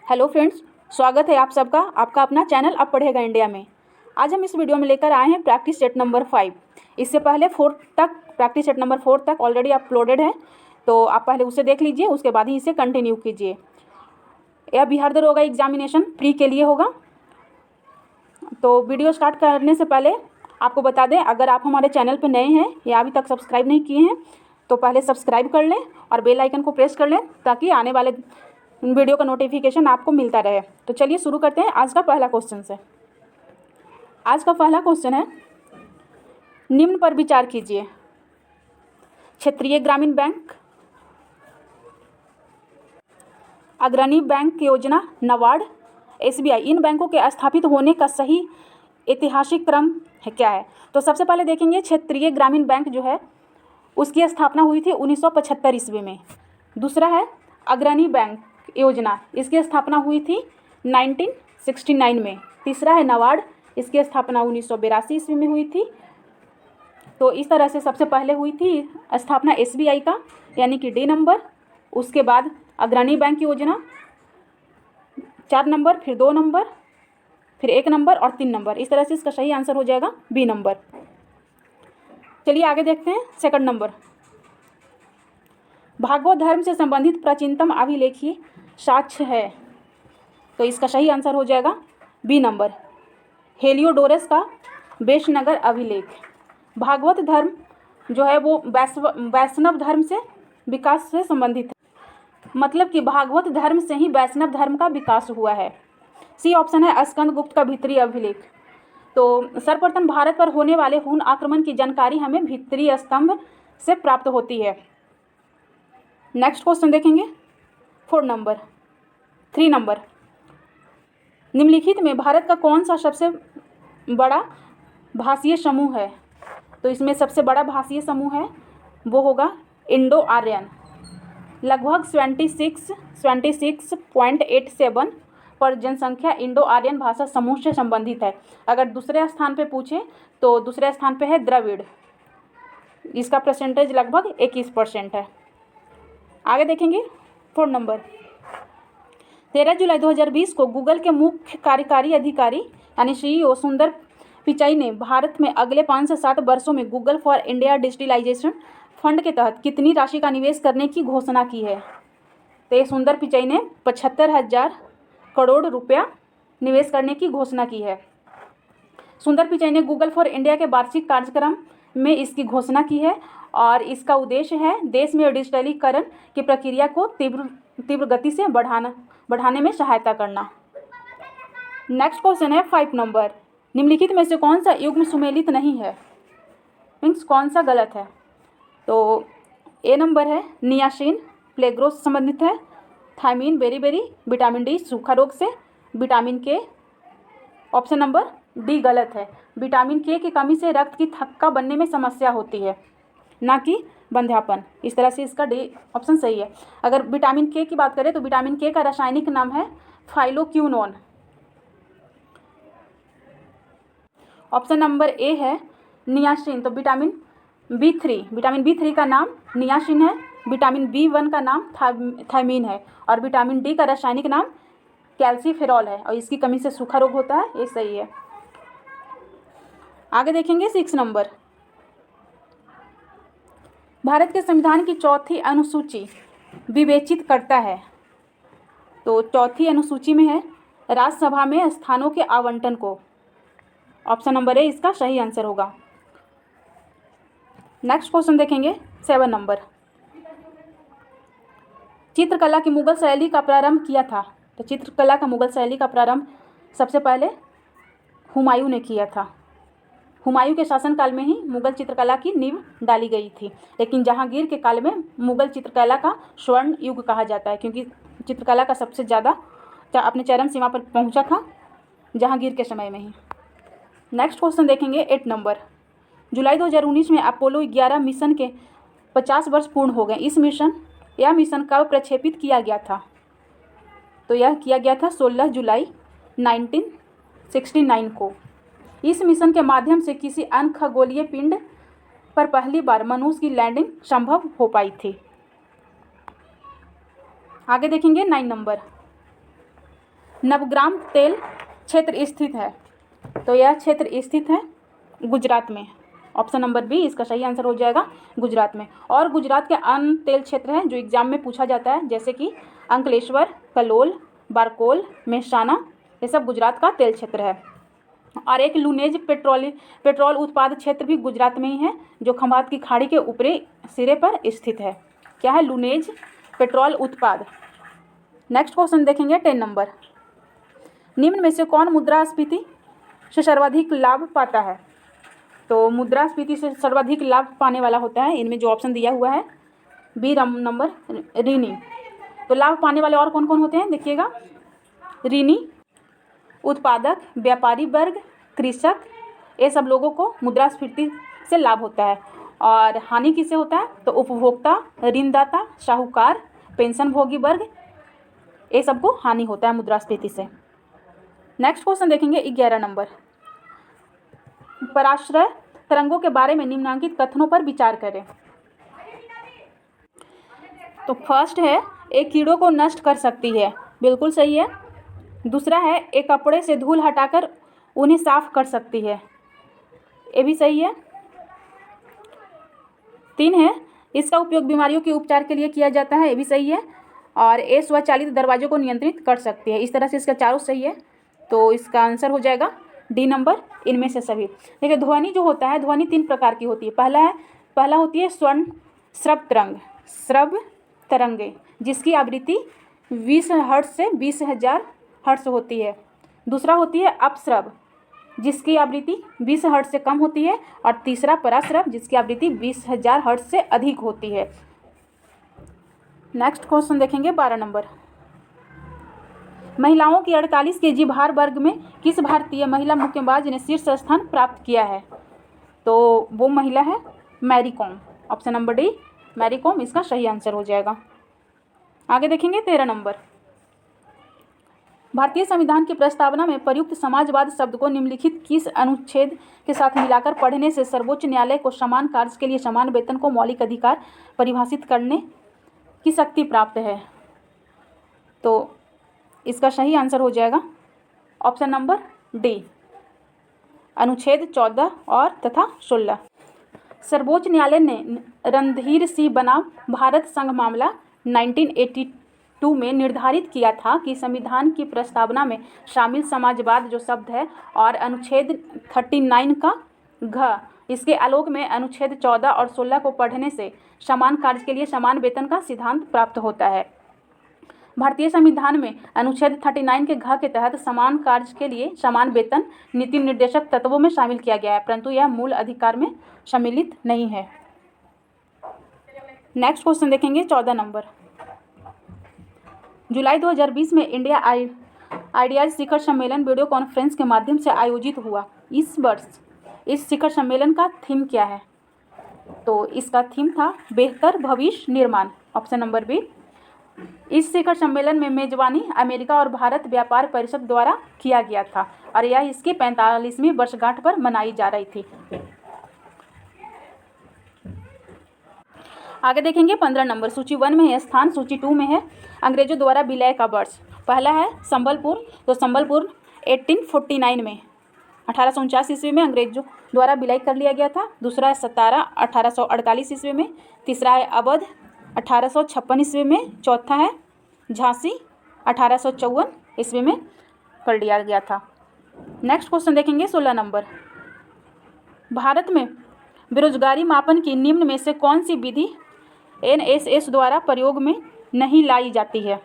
Hello friends, स्वागत है आप सबका आपका अपना चैनल अब पढ़ेगा इंडिया में। आज हम इस वीडियो में लेकर आए हैं प्रैक्टिस सेट नंबर 5। इससे पहले 4 तक प्रैक्टिस सेट नंबर 4 तक ऑलरेडी अपलोडेड है, तो आप पहले उसे देख लीजिए, उसके बाद ही इसे कंटिन्यू कीजिए। यह बिहार दरोगा एग्जामिनेशन प्री के लिए होगा। तो वीडियो स्टार्ट करने से पहले आपको बता दें, अगर आप हमारे चैनल पर नए हैं या अभी तक सब्सक्राइब नहीं किए हैं तो पहले सब्सक्राइब कर लें और बेल आइकन को प्रेस कर लें ताकि आने वाले वीडियो का नोटिफिकेशन आपको मिलता रहे। तो चलिए शुरू करते हैं आज का पहला क्वेश्चन से। आज का पहला क्वेश्चन है, निम्न पर विचार कीजिए। क्षेत्रीय ग्रामीण बैंक, अग्रणी बैंक योजना, नाबार्ड, एसबीआई, इन बैंकों के स्थापित होने का सही ऐतिहासिक क्रम है क्या है? तो सबसे पहले देखेंगे, क्षेत्रीय ग्रामीण बैंक जो है उसकी स्थापना हुई थी 1975 ईस्वी में। दूसरा है अग्रणी बैंक योजना, इसकी स्थापना हुई थी 1969 में। तीसरा है नाबार्ड, इसकी स्थापना 1982 ईस्वी में हुई थी। तो इस तरह से सबसे पहले हुई थी स्थापना एसबीआई का, यानी कि डी नंबर, उसके बाद अग्रणी बैंक योजना 4 नंबर, फिर 2 नंबर, फिर 1 नंबर और 3 नंबर। इस तरह से इसका सही आंसर हो जाएगा बी नंबर। चलिए आगे देखते हैं। सेकंड नंबर, भागवत धर्म से संबंधित प्राचीनतम अभिलेखीय साक्ष्य है, तो इसका सही आंसर हो जाएगा बी नंबर, हेलियोडोरस का वैष्णगर अभिलेख। भागवत धर्म जो है वो वैष्णव धर्म से विकास से संबंधित है, मतलब कि भागवत धर्म से ही वैष्णव धर्म का विकास हुआ है। सी ऑप्शन है स्कंदगुप्त का भीतरी अभिलेख। तो सर्वप्रथम भारत पर होने वाले हुन आक्रमण की जानकारी हमें भीतरी स्तंभ से प्राप्त होती है। नेक्स्ट क्वेश्चन देखेंगे, 3 नंबर, निम्नलिखित में भारत का कौन सा सबसे बड़ा भाषीय समूह है? तो इसमें सबसे बड़ा भाषीय समूह है वो होगा इंडो आर्यन। लगभग 26.87 पर जनसंख्या इंडो आर्यन भाषा समूह से संबंधित है। अगर दूसरे स्थान पे पूछें तो दूसरे स्थान पे है द्रविड़, इसका परसेंटेज लगभग 21% है। आगे देखेंगे 4 नंबर, 13 जुलाई 2020 को गूगल के मुख्य कार्यकारी अधिकारी यानी सीईओ सुंदर पिचाई ने भारत में अगले 5 से 7 वर्षों में Google for India digitalization fund के तहत कितनी राशि का निवेश करने की घोषणा की है? तो ये सुंदर पिचाई ने 75,000 करोड़ रुपया निवेश करने की घोषणा की है। सुंदर पिचाई ने गूगल फॉर इंडिया के वार्षिक कार्यक्रम में इसकी घोषणा की है और इसका उद्देश्य है देश में डिजिटलीकरण की प्रक्रिया को तीव्र गति से बढ़ाने में सहायता करना। नेक्स्ट क्वेश्चन है 5 नंबर, निम्नलिखित में से कौन सा युग्म सुमेलित नहीं है? मीन्स कौन सा गलत है? तो ए नंबर है नियासिन, प्लेग ग्रोथ से संबंधित है। थायमीन, बेरी, विटामिन डी, सूखा रोग से। विटामिन के, ऑप्शन नंबर डी गलत है। विटामिन के की कमी से रक्त की थक्का बनने में समस्या होती है, ना कि बंध्यापन। इस तरह से इसका डी ऑप्शन सही है। अगर विटामिन के की बात करें तो विटामिन के का रासायनिक नाम है फाइलोक्विनोन। ऑप्शन नंबर ए है नियासिन। तो विटामिन बी थ्री का नाम नियासिन है, विटामिन बी1 का नाम थायमीन है और विटामिन डी का रासायनिक नाम कैल्सीफेरॉल है और इसकी कमी से सूखा रोग होता है, ये सही है। आगे देखेंगे 6 नंबर, भारत के संविधान की चौथी अनुसूची विवेचित करता है। तो चौथी अनुसूची में है राज्यसभा में स्थानों के आवंटन को। ऑप्शन नंबर ए इसका सही आंसर होगा। नेक्स्ट क्वेश्चन देखेंगे 7 नंबर, चित्रकला की मुगल शैली का प्रारंभ किया था। तो चित्रकला का मुगल शैली का प्रारंभ सबसे पहले हुमायूं ने किया था। हुमायूं के शासनकाल में ही मुगल चित्रकला की नींव डाली गई थी, लेकिन जहांगीर के काल में मुगल चित्रकला का स्वर्ण युग कहा जाता है, क्योंकि चित्रकला का सबसे ज़्यादा अपने चरम सीमा पर पहुंचा था जहांगीर के समय में ही। नेक्स्ट क्वेश्चन देखेंगे 8 नंबर, जुलाई 2019 में अपोलो 11 मिशन के 50 वर्ष पूर्ण हो गए। यह मिशन कब प्रक्षेपित किया गया था? तो यह किया गया था 16 जुलाई 1969 को। इस मिशन के माध्यम से किसी अन्य खगोलीय पिंड पर पहली बार मनुष्य की लैंडिंग संभव हो पाई थी। आगे देखेंगे 9 नंबर, नवग्राम तेल क्षेत्र स्थित है? तो यह क्षेत्र स्थित है गुजरात में। ऑप्शन नंबर बी इसका सही आंसर हो जाएगा, गुजरात में। और गुजरात के अन्य तेल क्षेत्र हैं जो एग्जाम में पूछा जाता है, जैसे कि अंकलेश्वर, कलोल, बारकोल, मेहसाना, ये सब गुजरात का तेल क्षेत्र है। और एक लूनेज पेट्रोल उत्पाद क्षेत्र भी गुजरात में ही है, जो खंभात की खाड़ी के ऊपरी सिरे पर स्थित है। क्या है? लूनेज पेट्रोल उत्पाद। नेक्स्ट क्वेश्चन देखेंगे 10 नंबर। निम्न में से कौन मुद्रास्फीति से सर्वाधिक लाभ पाता है? तो मुद्रास्फीति से सर्वाधिक लाभ पाने वाला होता है, इनमें जो ऑप्शन दिया हुआ है बी नंबर, ऋणी। तो लाभ पाने वाले और कौन कौन होते हैं देखिएगा, ऋणी, उत्पादक, व्यापारी वर्ग, कृषक, ये सब लोगों को मुद्रास्फीति से लाभ होता है। और हानि किसे होता है? तो उपभोक्ता, ऋणदाता, साहूकार, पेंशनभोगी वर्ग, ये सबको हानि होता है मुद्रास्फीति से। नेक्स्ट क्वेश्चन देखेंगे 11 नंबर। पराश्रय तरंगों के बारे में निम्नलिखित कथनों पर विचार करें। तो फर्स्ट है, एक कीड़ों को नष्ट कर सकती है, बिल्कुल सही है। दूसरा है, एक कपड़े से धूल हटाकर उन्हें साफ कर सकती है, ये भी सही है। 3 है, इसका उपयोग बीमारियों के उपचार के लिए किया जाता है, ये भी सही है। और ये स्वचालित दरवाजों को नियंत्रित कर सकती है। इस तरह से इसका चारों सही है, तो इसका आंसर हो जाएगा डी नंबर, इनमें से सभी। देखिए, ध्वनि जो होता है, ध्वनि 3 प्रकार की होती है। पहला होती है स्वर्ण श्रव तरंगे, जिसकी आवृत्ति 20 हर्ट्ज से 20,000 हर्ट्ज होती है। दूसरा होती है अपश्रव, जिसकी आवृत्ति 20 हर्ट्ज से कम होती है। और तीसरा पराश्रव, जिसकी आवृत्ति 20,000 हर्ट्ज से अधिक होती है। नेक्स्ट क्वेश्चन देखेंगे 12 नंबर। महिलाओं की 48 kg भार वर्ग में किस भारतीय महिला मुक्केबाज ने शीर्ष स्थान प्राप्त किया है? तो वो महिला है Mary Kom. Option number D, Mary Kom इसका सही आंसर हो जाएगा। आगे देखेंगे 13 नंबर। भारतीय संविधान की प्रस्तावना में प्रयुक्त समाजवाद शब्द को निम्नलिखित किस अनुच्छेद के साथ मिलाकर पढ़ने से सर्वोच्च न्यायालय को समान कार्य के लिए समान वेतन को मौलिक अधिकार परिभाषित करने की शक्ति प्राप्त है? तो इसका सही आंसर हो जाएगा ऑप्शन नंबर डी, अनुच्छेद 14 और तथा 16। सर्वोच्च न्यायालय ने रणधीर सिंह बनाम भारत संघ मामला 1982 में निर्धारित किया था कि संविधान की प्रस्तावना में शामिल समाजवाद जो शब्द है और अनुच्छेद 39 का घ, इसके आलोक में अनुच्छेद 14 और 16 को पढ़ने से समान कार्य के लिए समान वेतन का सिद्धांत प्राप्त होता है। भारतीय संविधान में अनुच्छेद 39 के घ के तहत समान कार्य के लिए समान वेतन नीति निर्देशक तत्वों में शामिल किया गया है, परंतु यह मूल अधिकार में सम्मिलित नहीं है। नेक्स्ट क्वेश्चन देखेंगे 14 नंबर। जुलाई 2020 में इंडिया आइडियाज शिखर सम्मेलन वीडियो कॉन्फ्रेंस के माध्यम से आयोजित हुआ। इस वर्ष इस शिखर सम्मेलन का थीम क्या है? तो इसका थीम था बेहतर भविष्य निर्माण। Option number B. इस शिखर सम्मेलन में मेजबानी अमेरिका और भारत व्यापार परिषद द्वारा किया गया था और यह इसकी 45वीं वर्षगांठ पर मनाई जा रही थी। आगे देखेंगे 15 नंबर। सूची 1 में है स्थान, सूची 2 में है अंग्रेजों द्वारा विलय का वर्ष। पहला है संबलपुर, तो संबलपुर 1849 में 1849 ईस्वी में अंग्रेजों द्वारा विलय कर लिया गया था। दूसरा है सतारा 1848 ईस्वी में। तीसरा है अवध 1856 ईस्वी में। चौथा है झांसी 1854 ईस्वी में कर लिया गया था। नेक्स्ट क्वेश्चन देखेंगे 16 नंबर। भारत में बेरोजगारी मापन की निम्न में से कौन सी विधि NSS द्वारा प्रयोग में नहीं लाई जाती है?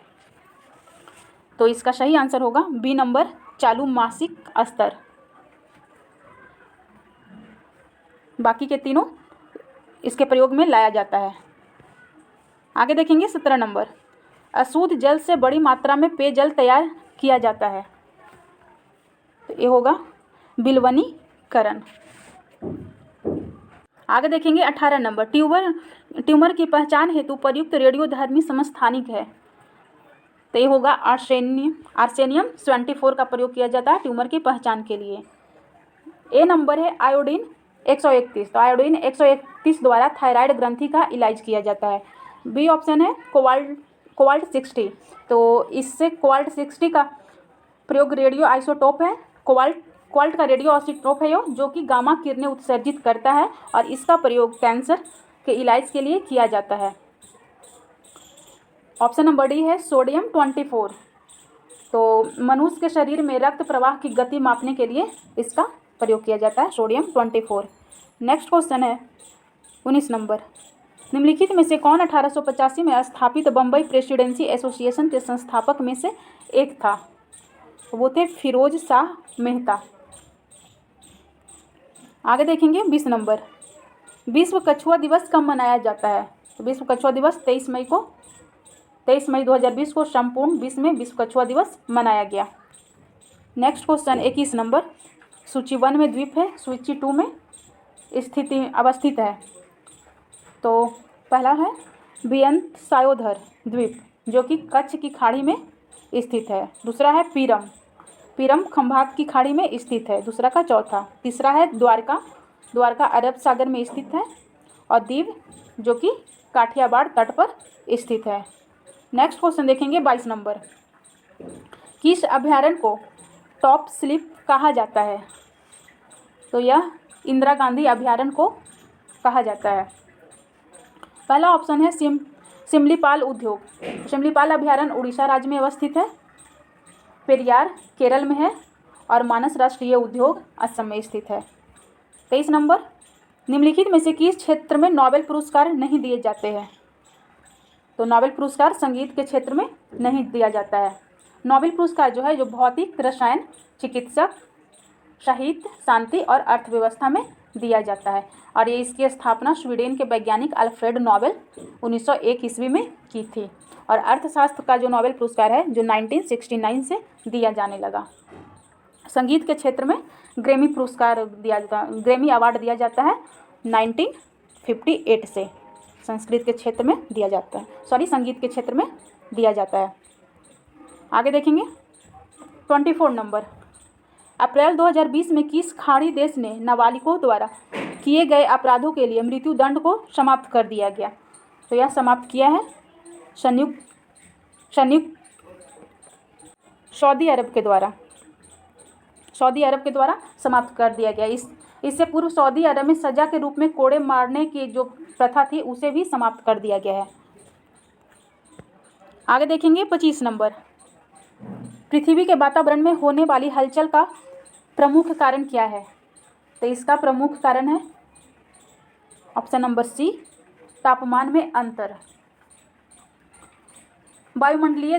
तो इसका सही आंसर होगा बी नंबर, चालू मासिक स्तर। बाकी के तीनों इसके प्रयोग में लाया जाता है। आगे देखेंगे 17 नंबर। अशुद्ध जल से बड़ी मात्रा में पेयजल तैयार किया जाता है, तो ये होगा विलवनीकरण। आगे देखेंगे 18 नंबर। ट्यूमर की पहचान हेतु प्रयुक्त रेडियोधर्मी समस्थानिक है, तो ये होगा आर्सेनियम 24 का प्रयोग किया जाता है ट्यूमर की पहचान के लिए। ए नंबर है आयोडीन 131, तो आयोडीन 131 द्वारा थायराइड ग्रंथि का इलाज किया जाता है। बी ऑप्शन है कोबाल्ट 60, तो इससे कोबाल्ट 60 का प्रयोग रेडियो आइसोटोप है। क्वाल्ट का रेडियो आइसोटोप है जो कि गामा किरणें उत्सर्जित करता है और इसका प्रयोग कैंसर के इलाज के लिए किया जाता है। ऑप्शन नंबर डी है सोडियम 24। तो मनुष्य के शरीर में रक्त प्रवाह की गति मापने के लिए इसका प्रयोग किया जाता है, सोडियम 24। नेक्स्ट क्वेश्चन है 19 नंबर। निम्नलिखित में से कौन 1885 में स्थापित बम्बई प्रेसिडेंसी एसोसिएशन के संस्थापक में से एक था? वो थे फिरोज शाह मेहता। आगे देखेंगे 20 नंबर। विश्व कछुआ दिवस कब मनाया जाता है? तो विश्व कछुआ दिवस 23 मई 2020 को संपूर्ण विश्व में विश्व कछुआ दिवस मनाया गया। Next question 21 number. सूची 1 में द्वीप है, सूची 2 में अवस्थित है। तो पहला है बेअंत सायोधर द्वीप जो कि कच्छ की खाड़ी में स्थित है। दूसरा है पीरम खंभात की खाड़ी में स्थित है, दूसरा का चौथा। तीसरा है द्वारका अरब सागर में स्थित है। और दीव जो कि काठियावाड़ तट पर स्थित है। नेक्स्ट क्वेश्चन देखेंगे 22 नंबर। किस अभयारण्य को टॉप स्लिप कहा जाता है? तो यह इंदिरा गांधी अभयारण्य को कहा जाता है। पहला ऑप्शन है सिमलीपाल उद्योग। सिमलीपाल अभयारण्य उड़ीसा राज्य में अवस्थित है। पेरियार केरल में है और मानस राष्ट्रीय उद्योग असम में स्थित है। 23 नंबर। निम्नलिखित में से किस क्षेत्र में नोबेल पुरस्कार नहीं दिए जाते हैं? तो नोबेल पुरस्कार संगीत के क्षेत्र में नहीं दिया जाता है। नोबेल पुरस्कार जो है जो भौतिक, रसायन, चिकित्सक, साहित्य, शांति और अर्थव्यवस्था में दिया जाता है। और ये इसकी स्थापना स्वीडन के वैज्ञानिक अल्फ्रेड नोबेल 1901 ईस्वी में की थी। और अर्थशास्त्र का जो नोबेल पुरस्कार है जो 1969 से दिया जाने लगा। संगीत के क्षेत्र में ग्रैमी अवार्ड दिया जाता है 1958 से। संगीत के क्षेत्र में दिया जाता है। आगे देखेंगे 24 नंबर। अप्रैल 2020 में किस खाड़ी देश ने नाबालिगों द्वारा किए गए अपराधों के लिए मृत्यु दंड को समाप्त कर दिया गया? तो यह समाप्त किया है संयुक्त सऊदी अरब के द्वारा समाप्त कर दिया गया। इससे पूर्व सऊदी अरब में सजा के रूप में कोड़े मारने की जो प्रथा थी उसे भी समाप्त कर दिया गया है। आगे देखेंगे 25 नंबर। पृथ्वी के वातावरण में होने वाली हलचल का प्रमुख कारण क्या है? तो इसका प्रमुख कारण है ऑप्शन नंबर सी, तापमान में अंतर। वायुमंडलीय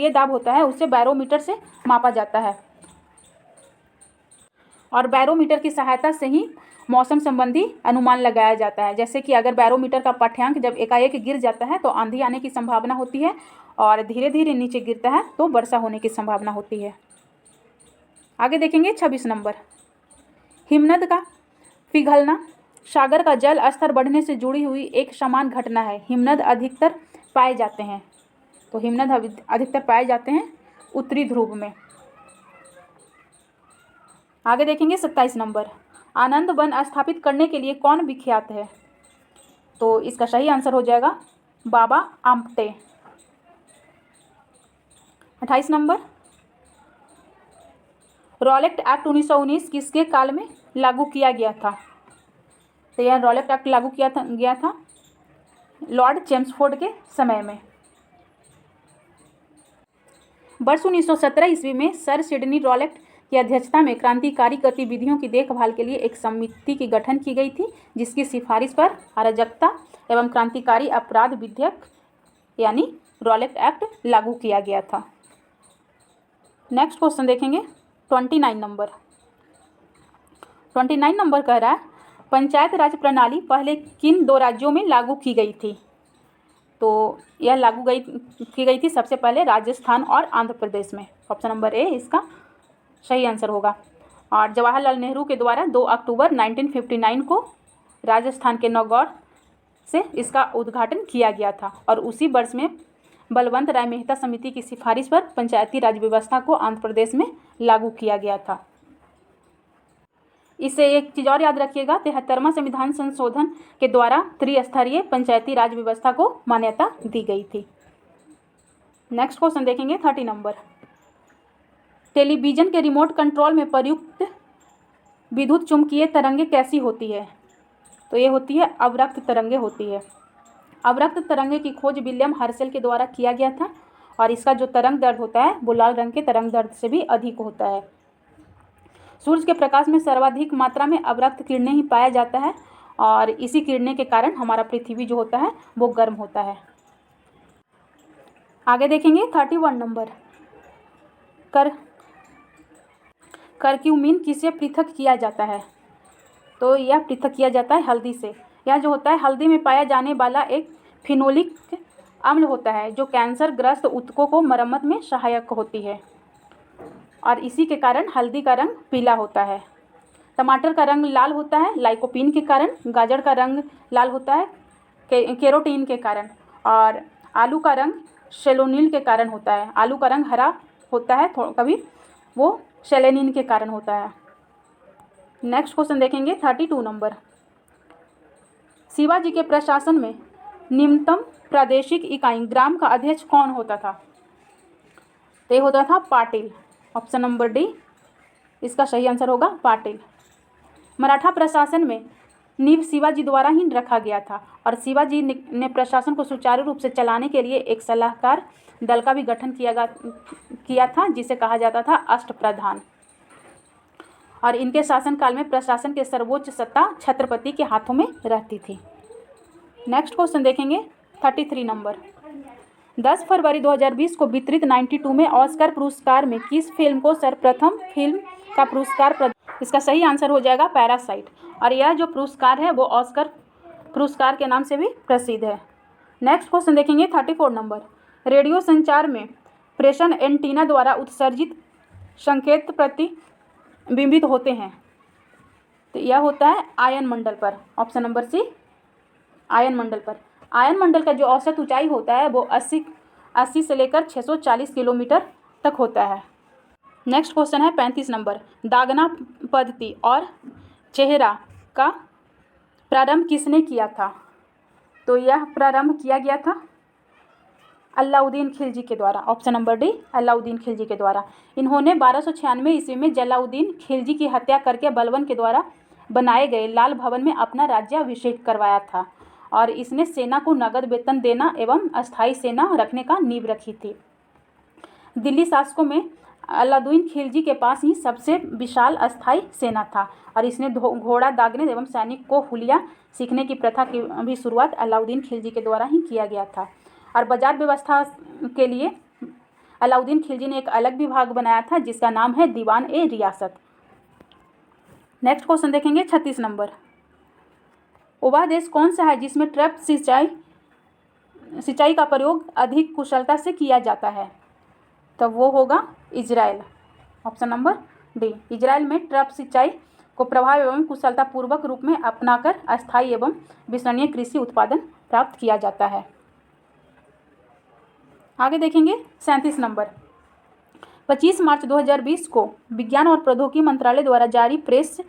दाब होता है, उसे बैरोमीटर से मापा जाता है और बैरोमीटर की सहायता से ही मौसम संबंधी अनुमान लगाया जाता है। जैसे कि अगर बैरोमीटर का पाठ्यांक जब एकाएक गिर जाता है तो आंधी आने की संभावना होती है और धीरे धीरे नीचे गिरता है तो वर्षा होने की संभावना होती है। आगे देखेंगे 26 नंबर। हिमनद का पिघलना सागर का जल स्तर बढ़ने से जुड़ी हुई एक समान घटना है। हिमनद अधिकतर पाए जाते हैं उत्तरी ध्रुव में। आगे देखेंगे 27 नंबर। आनंद वन स्थापित करने के लिए कौन विख्यात है? तो इसका सही आंसर हो जाएगा बाबा आम्टे। 28 नंबर। रॉलेट एक्ट 1919 किसके काल में लागू किया गया था? तो यह रॉलेट एक्ट लागू गया था लॉर्ड चेम्सफोर्ड के समय में। वर्ष 1917 ईस्वी में सर सिडनी रॉलेट की अध्यक्षता में क्रांतिकारी गतिविधियों की देखभाल के लिए एक समिति की गठन की गई थी, जिसकी सिफारिश पर अराजकता एवं क्रांतिकारी अपराध विधेयक यानी रॉलेट एक्ट लागू किया गया था। नेक्स्ट क्वेश्चन देखेंगे 29 नंबर। 29 नंबर कह रहा है पंचायत राज प्रणाली पहले किन 2 राज्यों में लागू की गई थी? तो यह की गई थी सबसे पहले राजस्थान और आंध्र प्रदेश में। ऑप्शन नंबर ए इसका सही आंसर होगा। और जवाहरलाल नेहरू के द्वारा 2 अक्टूबर 1959 को राजस्थान के नौगौर से इसका उद्घाटन किया गया था और उसी वर्ष में बलवंत राय मेहता समिति की सिफारिश पर पंचायती राज व्यवस्था को आंध्र प्रदेश में लागू किया गया था। इससे एक चीज़ और याद रखिएगा, 73वां संविधान संशोधन के द्वारा त्रिस्तरीय पंचायती राज व्यवस्था को मान्यता दी गई थी। नेक्स्ट क्वेश्चन देखेंगे 30 नंबर। टेलीविज़न के रिमोट कंट्रोल में प्रयुक्त विद्युत चुम्बकीय तरंगे कैसी होती है? तो ये होती है अवरक्त तरंगे होती है। अवरक्त तरंगे की खोज विलियम हर्शेल के द्वारा किया गया था और इसका जो तरंग दैर्ध्य होता है वो लाल रंग के तरंग दैर्ध्य से भी अधिक होता है। सूर्य के प्रकाश में सर्वाधिक मात्रा में अवरक्त किरणें ही पाया जाता है और इसी किरणें के कारण हमारा पृथ्वी जो होता है वो गर्म होता है। आगे देखेंगे 31 नंबर, करक्यूमिन किससे पृथक किया जाता है? तो यह पृथक किया जाता है हल्दी से। यह जो होता है हल्दी में पाया जाने वाला एक फिनोलिक अम्ल होता है जो कैंसर ग्रस्त ऊतकों को मरम्मत में सहायक होती है और इसी के कारण हल्दी का रंग पीला होता है। टमाटर का रंग लाल होता है लाइकोपीन के कारण। गाजर का रंग लाल होता है केरोटीन के कारण और आलू का रंग सेलोनिल के कारण होता है। आलू का रंग हरा होता है कभी वो सेलेनिन के कारण होता है। नेक्स्ट क्वेश्चन देखेंगे 32 नंबर, शिवाजी के प्रशासन में निम्नतम प्रादेशिक इकाई ग्राम का अध्यक्ष कौन होता था? तो ये होता था पाटिल। ऑप्शन नंबर डी इसका सही आंसर होगा पाटिल। मराठा प्रशासन में नींव शिवाजी द्वारा ही रखा गया था और शिवाजी ने प्रशासन को सुचारू रूप से चलाने के लिए एक सलाहकार दल का भी गठन किया था जिसे कहा जाता था अष्टप्रधान और इनके शासनकाल में प्रशासन के सर्वोच्च सत्ता छत्रपति के हाथों में रहती थी। नेक्स्ट क्वेश्चन देखेंगे 33 नंबर, 10 फरवरी 2020 को वितरित 92 में ऑस्कर पुरस्कार में किस फिल्म को सर्वप्रथम फिल्म का पुरस्कार इसका सही आंसर हो जाएगा पैरासाइट और यह जो पुरस्कार है वो ऑस्कर पुरस्कार के नाम से भी प्रसिद्ध है। नेक्स्ट क्वेश्चन देखेंगे 34 नंबर, रेडियो संचार में प्रेषण एंटीना द्वारा उत्सर्जित संकेत प्रतिबिंबित होते हैं। तो यह होता है आयन मंडल पर। ऑप्शन नंबर सी आयन मंडल पर। आयन मंडल का जो औसत ऊंचाई होता है वो 80 से लेकर 640 किलोमीटर तक होता है। नेक्स्ट क्वेश्चन है 35 नंबर, दागना पद्धति और चेहरा का प्रारंभ किसने किया था? तो यह प्रारंभ किया गया था अलाउद्दीन खिलजी के द्वारा। Option number D Alauddin Khilji के द्वारा। इन्होंने 1296 ईस्वी में जलाउद्दीन खिलजी की हत्या करके बलबन के द्वारा बनाए गए लाल भवन में अपना राज्याभिषेक करवाया था और इसने सेना को नगद वेतन देना एवं अस्थायी सेना रखने का नींव रखी थी। दिल्ली शासकों में अलाउद्दीन खिलजी के पास ही सबसे विशाल अस्थायी सेना था और इसने घोड़ा दागने एवं सैनिक को हुलिया सीखने की प्रथा की भी शुरुआत अलाउद्दीन खिलजी के द्वारा ही किया गया था और बाजार व्यवस्था के लिए अलाउद्दीन खिलजी ने एक अलग विभाग बनाया था जिसका नाम है दीवान ए रियासत। नेक्स्ट क्वेश्चन देखेंगे 36 नंबर, वह देश कौन सा है जिसमें ट्रैप सिंचाई का प्रयोग अधिक कुशलता से किया जाता है? तो वो होगा Israel. Option number D Israel में ट्रैप सिंचाई को प्रभाव एवं कुशलतापूर्वक रूप में अपनाकर अस्थायी एवं विश्वसनीय कृषि उत्पादन प्राप्त किया जाता है। आगे देखेंगे 37 नंबर, 25 मार्च 2020 को विज्ञान और प्रौद्योगिकी मंत्रालय द्वारा जारी प्रेस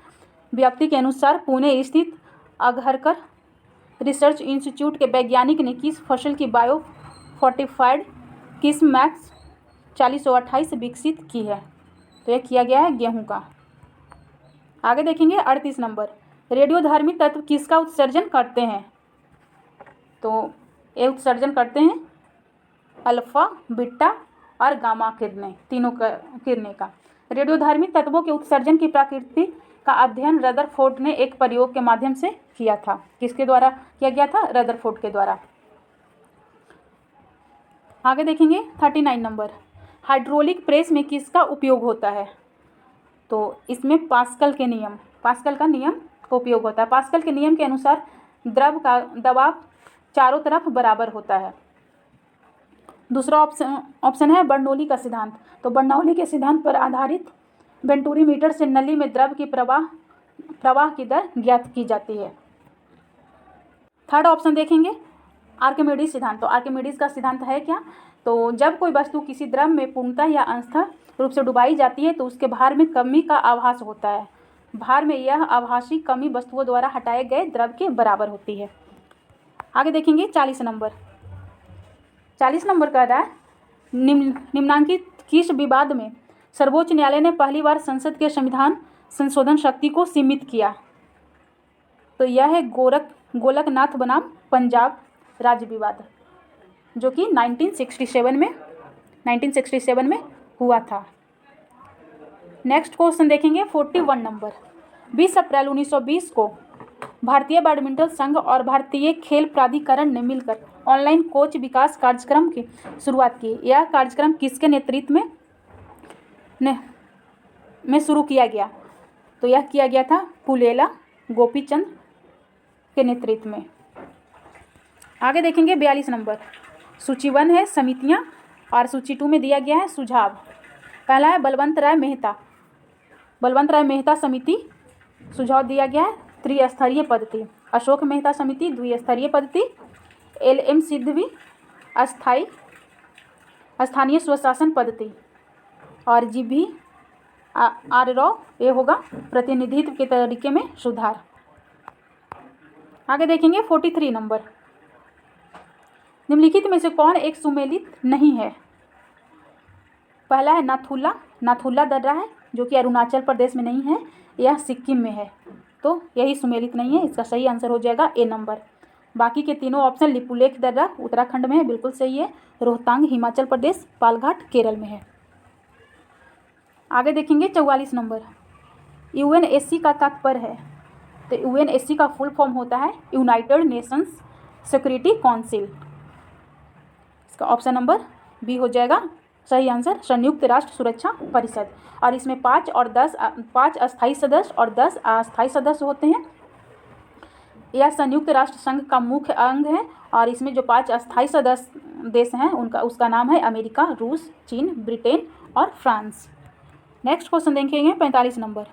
विज्ञप्ति के अनुसार पुणे स्थित अघरकर रिसर्च इंस्टीट्यूट के वैज्ञानिक ने किस फसल की बायो फोर्टिफाइड किस्म मैक्स 4028 विकसित की है? तो यह किया गया है गेहूं का। आगे देखेंगे 38 नंबर, रेडियोधर्मी तत्व किसका उत्सर्जन करते हैं? तो ये उत्सर्जन करते हैं अल्फा बीटा और गामा किरणें, तीनों किरणें का। रेडियोधर्मी तत्वों के उत्सर्जन की प्रकृति का अध्ययन रदरफोर्ड ने एक प्रयोग के माध्यम से किया था। किसके द्वारा किया गया था? रदरफोर्ड के द्वारा। आगे देखेंगे 39 नंबर, हाइड्रोलिक प्रेस में किसका उपयोग होता है? तो इसमें पास्कल का नियम का उपयोग होता है। पास्कल के नियम के अनुसार द्रव का दबाव चारों तरफ बराबर होता है। दूसरा ऑप्शन है बर्नौली का सिद्धांत। तो बर्नौली के सिद्धांत पर आधारित वेंटूरीमीटर से नली में द्रव की प्रवाह की दर ज्ञात की जाती है। थर्ड ऑप्शन देखेंगे आर्किमिडीज सिद्धांत। तो आर्किमिडीज का सिद्धांत है क्या? तो जब कोई वस्तु किसी द्रव में पूर्णतः या अंशतः रूप से डुबाई जाती है तो उसके भार में कमी का आभास होता है। भार में यह आभासी कमी वस्तुओं द्वारा हटाए गए द्रव के बराबर होती है। आगे देखेंगे 40 नंबर कह रहा है निम्नांकित किस विवाद में सर्वोच्च न्यायालय ने पहली बार संसद के संविधान संशोधन शक्ति को सीमित किया? तो यह है गोलकनाथ बनाम पंजाब राज्य विवाद, जो कि 1967 में हुआ था। नेक्स्ट क्वेश्चन देखेंगे 41 नंबर। 20 अप्रैल 1920 को भारतीय बैडमिंटन संघ और भारतीय खेल प्राधिकरण ने मिलकर ऑनलाइन कोच विकास कार्यक्रम की शुरुआत की। यह कार्यक्रम किसके नेतृत्व में शुरू किया गया? तो यह किया गया था पुलेला गोपीचंद के नेतृत्व में। आगे देखेंगे 42 नंबर। सूची 1 है समितियां और सूची 2 में दिया गया है सुझाव। पहला है बलवंत राय मेहता समिति, सुझाव दिया गया है त्रिस्तरीय पद्धति। अशोक मेहता समिति द्विस्तरीय पद्धति। LM सिद्धवी स्थानीय स्वशासन पद्धति। और GV राव ये होगा प्रतिनिधित्व के तरीके में सुधार। आगे देखेंगे 43 नंबर। निम्नलिखित में से कौन एक सुमेलित नहीं है? पहला है नाथुला दर्रा है, जो कि अरुणाचल प्रदेश में नहीं है, यह सिक्किम में है, तो यही सुमेलित नहीं है। इसका सही आंसर हो जाएगा A नंबर। बाकी के तीनों ऑप्शन लिपुलेख दर्रा उत्तराखंड में है, बिल्कुल सही है। रोहतांग हिमाचल प्रदेश, पालघाट केरल में है। आगे देखेंगे 44 नंबर। UNSC का तात्पर्य है, तो UNSC का फुल फॉर्म होता है यूनाइटेड नेशंस सिक्योरिटी काउंसिल। इसका ऑप्शन नंबर B हो जाएगा सही आंसर, संयुक्त राष्ट्र सुरक्षा परिषद। और इसमें 5 अस्थायी सदस्य और 10 अस्थायी सदस्य होते हैं। यह संयुक्त राष्ट्र संघ का मुख्य अंग है और इसमें जो 5 अस्थायी सदस्य देश हैं उसका नाम है अमेरिका, रूस, चीन, ब्रिटेन और फ्रांस। नेक्स्ट क्वेश्चन देखेंगे 45 नंबर।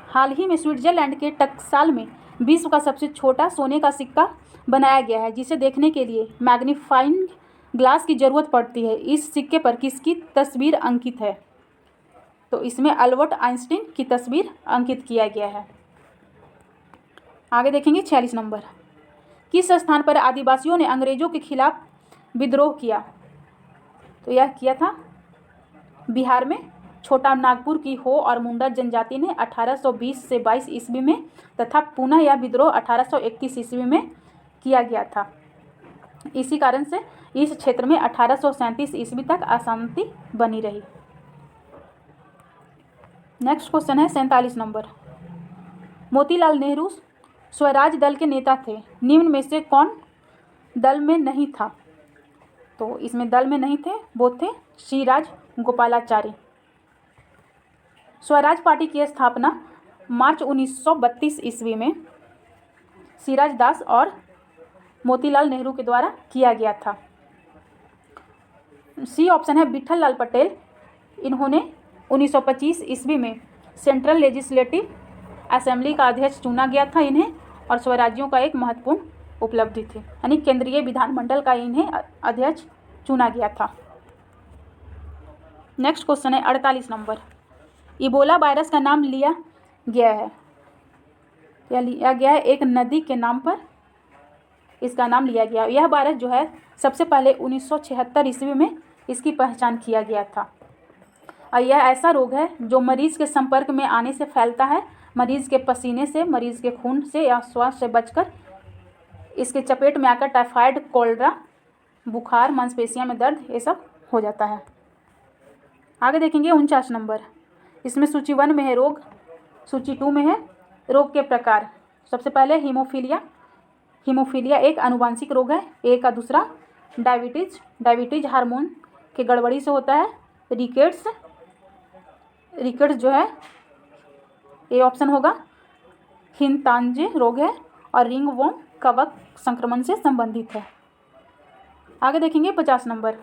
हाल ही में स्विट्जरलैंड के टकसाल में विश्व का सबसे छोटा सोने का सिक्का बनाया गया है, जिसे देखने के लिए मैग्नीफाइंग ग्लास की ज़रूरत पड़ती है। इस सिक्के पर किसकी तस्वीर अंकित है? तो इसमें अल्बर्ट आइंस्टीन की तस्वीर अंकित किया गया है। आगे देखेंगे 46 नंबर। किस स्थान पर आदिवासियों ने अंग्रेजों के खिलाफ विद्रोह किया? तो यह किया था बिहार में। छोटा नागपुर की हो और मुंडा जनजाति ने 1820 से 22 ईस्वी में तथा पुनः यह विद्रोह 1831 ईस्वी में किया गया था। इसी कारण से इस क्षेत्र में 1837 ईस्वी तक अशांति बनी रही। नेक्स्ट क्वेश्चन है 47 नंबर। मोतीलाल नेहरू स्वराज दल के नेता थे, निम्न में से कौन दल में नहीं था? तो इसमें दल में नहीं थे, वो थे श्री राजगोपालाचारी। स्वराज पार्टी की स्थापना मार्च 1932 ईस्वी में सिराज दास और मोतीलाल नेहरू के द्वारा किया गया था। सी ऑप्शन है विठल लाल पटेल। इन्होंने 1925 ईस्वी में सेंट्रल लेजिस्लेटिव असेंबली का अध्यक्ष चुना गया था इन्हें, और स्वराज्यों का एक महत्वपूर्ण उपलब्धि थी, यानी केंद्रीय विधानमंडल का इन्हें अध्यक्ष चुना गया था। नेक्स्ट क्वेश्चन है 48 नंबर। इबोला वायरस का नाम लिया गया है, या लिया गया है एक नदी के नाम पर इसका नाम लिया गया। यह वायरस जो है सबसे पहले 1976 ईस्वी में इसकी पहचान किया गया था। और यह ऐसा रोग है जो मरीज के संपर्क में आने से फैलता है। मरीज के पसीने से, मरीज के खून से या श्वास से बचकर इसके चपेट में आकर टाइफाइड, कोलेरा, बुखार, मांसपेशियों में दर्द, ये सब हो जाता है। आगे देखेंगे 49 नंबर। इसमें सूची 1 में है रोग, सूची 2 में है रोग के प्रकार। सबसे पहले हीमोफीलिया एक आनुवांशिक रोग है। ए का दूसरा डायबिटीज हार्मोन के गड़बड़ी से होता है। रिकेट्स जो है ए ऑप्शन होगा। हिनतांजे रोग है और रिंगवॉर्म कवक संक्रमण से संबंधित है। आगे देखेंगे 50 नंबर।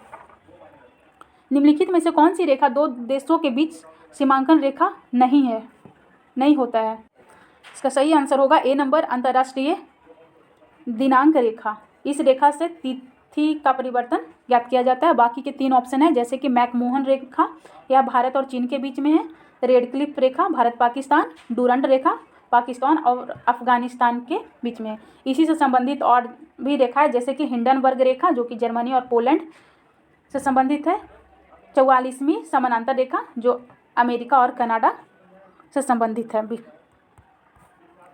निम्नलिखित में से कौन सी रेखा दो देशों के बीच सीमांकन रेखा नहीं होता है? इसका सही आंसर होगा ए नंबर, अंतर्राष्ट्रीय दिनांक रेखा। इस रेखा से तिथि का परिवर्तन ज्ञात किया जाता है। बाकी के 3 ऑप्शन है, जैसे कि मैकमोहन रेखा, यह भारत और चीन के बीच में है। रेडक्लिफ रेखा भारत पाकिस्तान, डूरंड रेखा पाकिस्तान और अफगानिस्तान के बीच में है। इसी से संबंधित और भी रेखा है, जैसे कि हिंडनबर्ग रेखा जो कि जर्मनी और पोलैंड से संबंधित है। 44वीं समानांतर रेखा जो अमेरिका और कनाडा से संबंधित है। अभी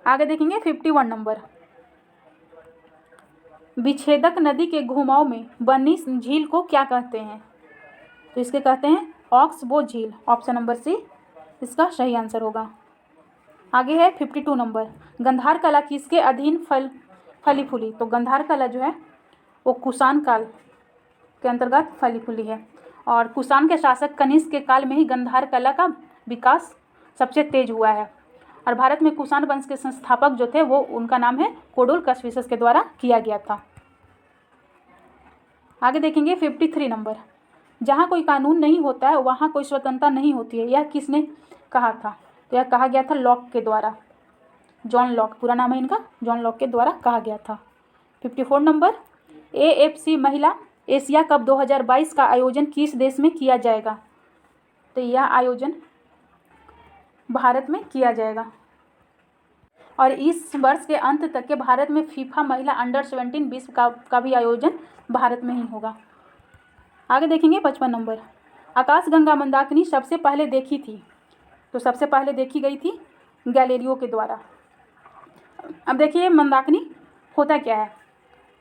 आगे देखेंगे 51 नंबर। विच्छेदक नदी के घुमाव में बनी झील को क्या कहते हैं? तो इसके कहते हैं ऑक्सबो झील। ऑप्शन नंबर सी इसका सही आंसर होगा। आगे है 52 नंबर। गंधार कला किसके अधीन फली फूली? तो गंधार कला जो है वो कुषाण काल के अंतर्गत फली फूली है और कुषाण के शासक कनिष्क के काल में ही गंधार कला का विकास सबसे तेज हुआ है और भारत में कुषाण वंश के संस्थापक जो थे वो उनका नाम है कोडुल कस्फिशस के द्वारा किया गया था। आगे देखेंगे 53 नंबर। जहाँ कोई कानून नहीं होता है वहाँ कोई स्वतंत्रता नहीं होती है, यह किसने कहा था? तो यह कहा गया था लॉक के द्वारा। जॉन लॉक पूरा नाम है इनका, जॉन लॉक के द्वारा कहा गया था। 54 नंबर। AFC महिला एशिया कप 2022 का आयोजन किस देश में किया जाएगा? तो यह आयोजन भारत में किया जाएगा और इस वर्ष के अंत तक के भारत में फीफा महिला अंडर-17 विश्व कप का भी आयोजन भारत में ही होगा। आगे देखेंगे 55 नंबर। आकाशगंगा मंदाकिनी सबसे पहले देखी थी? तो सबसे पहले देखी गई थी गैलीलियो के द्वारा। अब देखिए मंदाकिनी होता क्या है?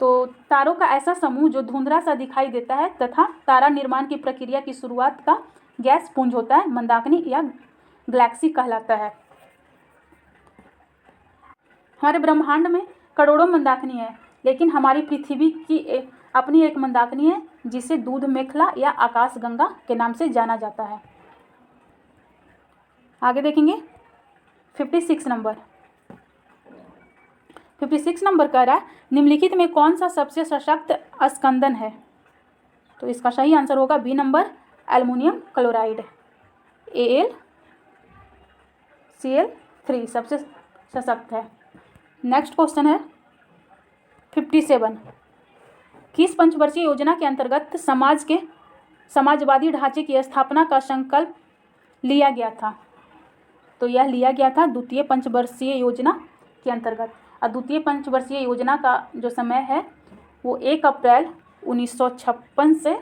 तो तारों का ऐसा समूह जो धुंधला सा दिखाई देता है तथा तारा निर्माण की प्रक्रिया की शुरुआत का गैस पुंज होता है, मंदाकिनी या गैलेक्सी कहलाता है। हमारे ब्रह्मांड में करोड़ों मंदाकिनी है, लेकिन हमारी पृथ्वी की अपनी एक मंदाकिनी है जिसे दूध मेखला या आकाशगंगा के नाम से जाना जाता है। आगे देखेंगे 56 नंबर। 56 नंबर कह रहा है निम्नलिखित में कौन सा सबसे सशक्त अस्कंदन है? तो इसका सही आंसर होगा B number aluminium chloride AlCl3 सबसे सशक्त है। नेक्स्ट क्वेश्चन है 57। किस पंचवर्षीय योजना के अंतर्गत समाजवादी ढांचे की स्थापना का संकल्प लिया गया था? तो यह लिया गया था द्वितीय पंचवर्षीय योजना के अंतर्गत और द्वितीय पंचवर्षीय योजना का जो समय है वो 1 अप्रैल 1956 से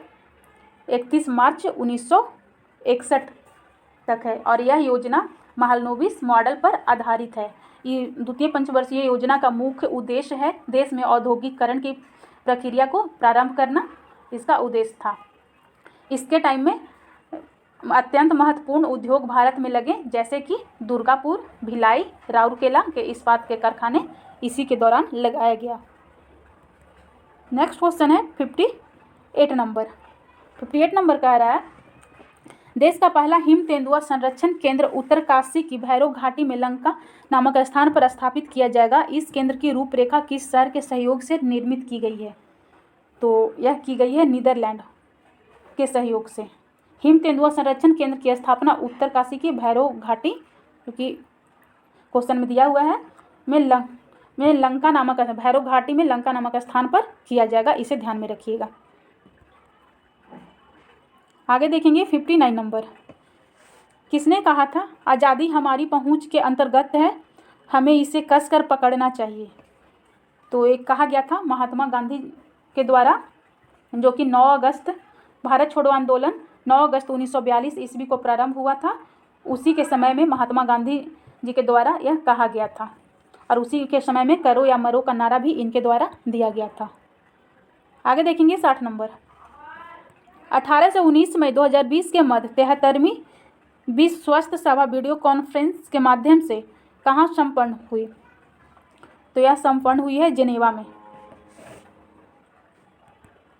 31 मार्च 1961 तक है और यह योजना महालनोबिस मॉडल पर आधारित है। ये द्वितीय पंचवर्षीय योजना का मुख्य उद्देश्य है देश में औद्योगिकरण की प्रक्रिया को प्रारंभ करना, इसका उद्देश्य था। इसके टाइम में अत्यंत महत्वपूर्ण उद्योग भारत में लगे जैसे कि दुर्गापुर, भिलाई, राउरकेला के इस्पात के कारखाने इसी के दौरान लगाया गया। नेक्स्ट क्वेश्चन है 58 नंबर। 58 नंबर कह रहा है देश का पहला हिम तेंदुआ संरक्षण केंद्र उत्तरकाशी की भैरव घाटी में लंका नामक स्थान पर स्थापित किया जाएगा। इस केंद्र की रूपरेखा किस शहर के सहयोग से निर्मित की गई है? तो यह की गई है नीदरलैंड के सहयोग से। हिम तेंदुआ संरक्षण केंद्र की स्थापना उत्तरकाशी की भैरव घाटी, क्योंकि क्वेश्चन में दिया हुआ है, में लंका नामक भैरव घाटी में लंका नामक स्थान पर किया जाएगा, इसे ध्यान में रखिएगा। आगे देखेंगे 59 नंबर। किसने कहा था आज़ादी हमारी पहुंच के अंतर्गत है, हमें इसे कसकर पकड़ना चाहिए? तो एक कहा गया था महात्मा गांधी के द्वारा, जो कि 9 अगस्त भारत छोड़ो आंदोलन 9 अगस्त 1942 ईस्वी को प्रारंभ हुआ था। उसी के समय में महात्मा गांधी जी के द्वारा यह कहा गया था और उसी के समय में करो या मरो का नारा भी इनके द्वारा दिया गया था। आगे देखेंगे 60 नंबर। 18 से 19 मई 2020 के मध्य 73वीं विश्व स्वास्थ्य सभा वीडियो कॉन्फ्रेंस के माध्यम से कहाँ संपन्न हुई? तो यह संपन्न हुई है जेनेवा में।